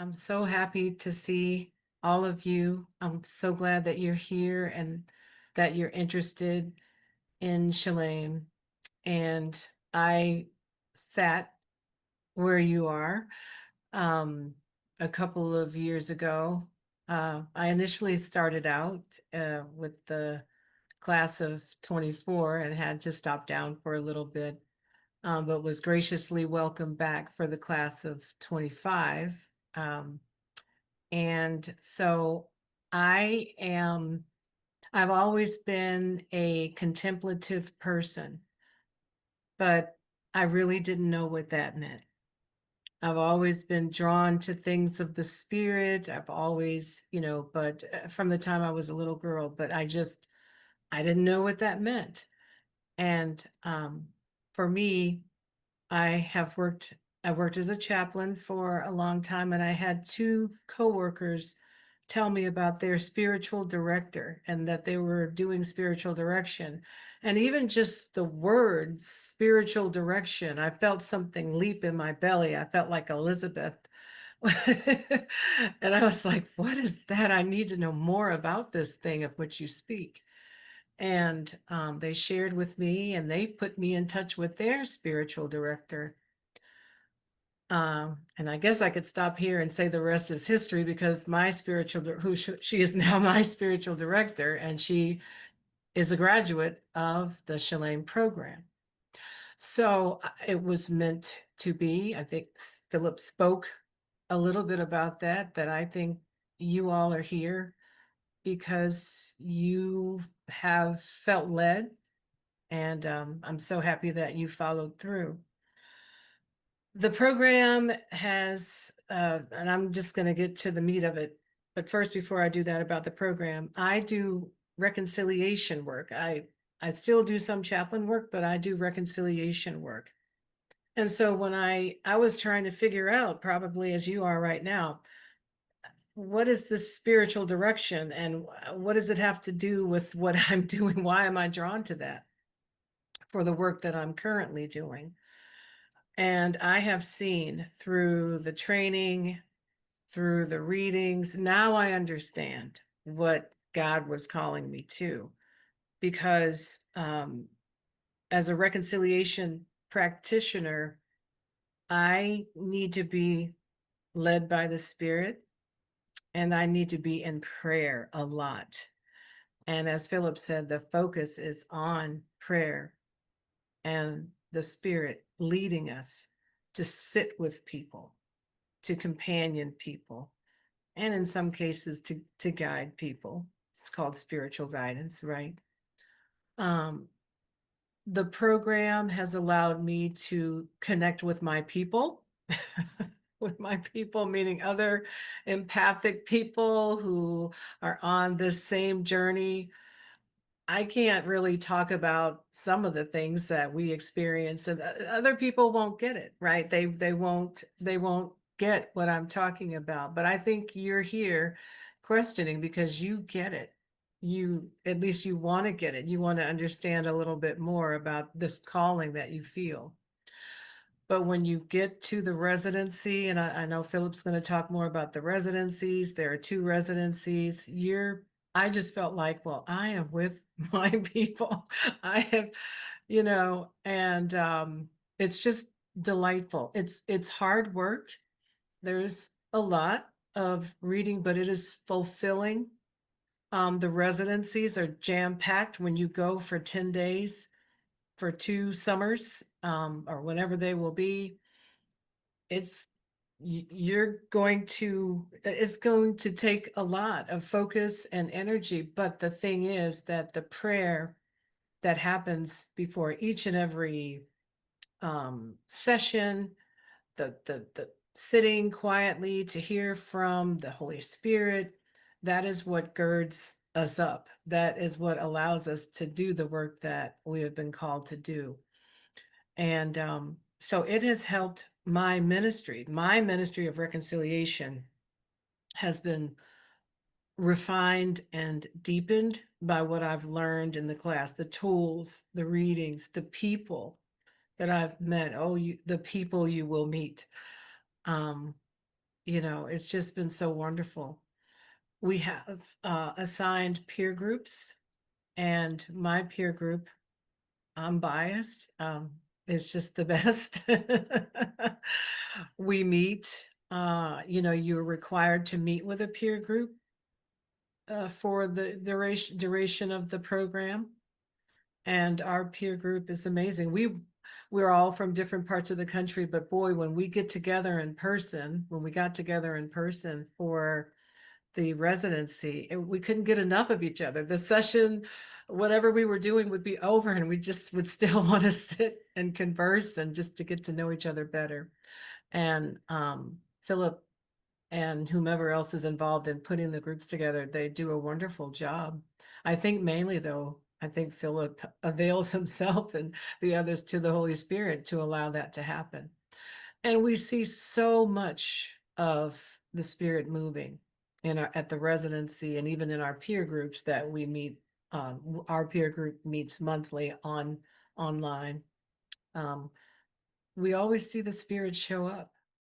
I'm so happy to see all of you. I'm so glad that you're here and that you're interested in Shalem. And I sat where you are um, a couple of years ago. I initially started out with the class of 24 and had to stop down for a little bit, but was graciously welcomed back for the class of 25. Um, And so I am, I've always been a contemplative person, but I really didn't know what that meant. I've always been drawn to things of the spirit. I've always, but from the time I was a little girl, but I didn't know what that meant. And for me, I have worked, I worked as a chaplain for a long time, and I had two coworkers tell me about their spiritual director and that they were doing spiritual direction. And even just the words spiritual direction, I felt something leap in my belly. I felt like Elizabeth. And I was like, what is that? I need to know more about this thing of which you speak. And they shared with me and they put me in touch with their spiritual director. And I guess I could stop here and say the rest is history because my she is now my spiritual director, and she is a graduate of the Shalane program. So it was meant to be. I think Philip spoke a little bit about that I think you all are here because you have felt led, and I'm so happy that you followed through. The program has, and I'm just going to get to the meat of it. But first, before I do that about the program, I do reconciliation work. I still do some chaplain work, but I do reconciliation work. And so when I was trying to figure out, probably as you are right now, what is this spiritual direction and what does it have to do with what I'm doing? Why am I drawn to that for the work that I'm currently doing? And I have seen through the training, through the readings, now I understand what God was calling me to. Because as a reconciliation practitioner, I need to be led by the Spirit and I need to be in prayer a lot. And as Philip said, the focus is on prayer and the Spirit leading us to sit with people, to companion people, and in some cases to guide people. It's called spiritual guidance, right? Um, the program has allowed me to connect with my people, with my people, meaning other empathic people who are on this same journey. I can't really talk about some of the things that we experience, and other people won't get it, right? They won't get what I'm talking about. But I think you're here questioning because you get it. You at least you want to get it. You want to understand a little bit more about this calling that you feel. But when you get to the residency, and I know Philip's going to talk more about the residencies, there are two residencies. I just felt like, well, I am with my people. I have, and it's just delightful. It's hard work. There's a lot of reading, but it is fulfilling. The residencies are jam-packed when you go for 10 days for 2 summers, or whenever they will be. It's it's going to take a lot of focus and energy, but the thing is that the prayer that happens before each and every session, the sitting quietly to hear from the Holy Spirit, that is what girds us up. That is what allows us to do the work that we have been called to do. And so it has helped my ministry. My ministry of reconciliation has been refined and deepened by what I've learned in the class, the tools, the readings, the people that I've met. The people you will meet. Um, It's just been so wonderful. We have assigned peer groups, and my peer group, I'm biased, is just the best. We meet, you're required to meet with a peer group for the duration of the program. And our peer group is amazing. We're all from different parts of the country, but boy, when we got together in person for the residency, we couldn't get enough of each other. The session, whatever we were doing, would be over, and we just would still want to sit and converse and just to get to know each other better. And Philip and whomever else is involved in putting the groups together, they do a wonderful job. I think mainly, though, I think Philip avails himself and the others to the Holy Spirit to allow that to happen. And we see so much of the Spirit moving at the residency and even in our peer groups that we meet. Our peer group meets monthly online. Um, we always see the Spirit show up.